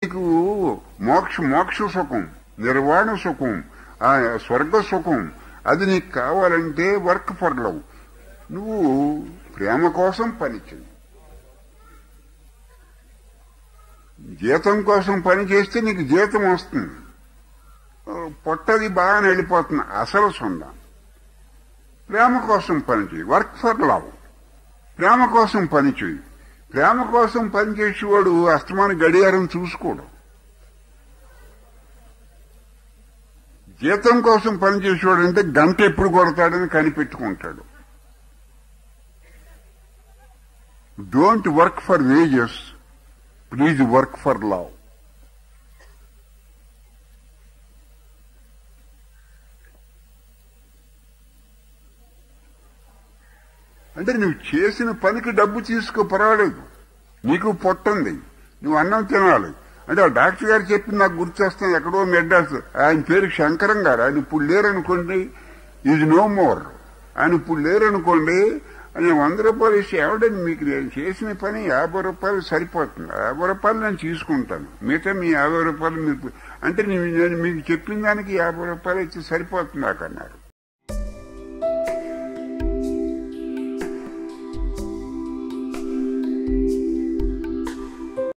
నీకు మోక్ష సుఖం, నిర్వాణ సుఖం, ఆ స్వర్గ సుఖం అది నీకు కావాలంటే వర్క్ ఫర్ లవ్. నువ్వు ప్రేమ కోసం పని చెయ్యి. జీతం కోసం పని చేస్తే నీకు జీతం వస్తుంది, పొట్టది బాగా వెళ్ళిపోతుంది, అసలు సుందా. ప్రేమ కోసం పని చేయి, వర్క్ ఫర్ లవ్. ప్రేమ కోసం పని చేయి. ప్రేమ కోసం పనిచేసేవాడు అస్తమాన గడియారం చూసుకోడు. జీతం కోసం పనిచేసేవాడు అంటే గంట ఎప్పుడు కొడతాడని కనిపెట్టుకుంటాడు. Don't work for wages, please work for love. అంటే నువ్వు చేసిన పనికి డబ్బు తీసుకో, పర్వాలేదు. నీకు పొట్టుంది, నువ్వు అన్నం తినాలి. అంటే ఆ డాక్టర్ గారు చెప్పింది నాకు గుర్తొస్తుంది, ఎక్కడో మెడ్రాస్. ఆయన పేరు శంకరం గారు. ఆయన ఇప్పుడు లేరనుకోండి, ఈజ్ నో మోర్. ఆయన ఇప్పుడు లేరనుకోండి, ఆయన 100 రూపాయలు ఇస్తే ఎవడండి మీకు నేను చేసిన పని 50 రూపాయలు సరిపోతుంది, 50 రూపాయలు నేను తీసుకుంటాను, మిగతా మీ 50 రూపాయలు మీకు అంటే నేను మీకు చెప్పిన దానికి 50 రూపాయలు ఇచ్చి సరిపోతుంది నాకు అన్నారు.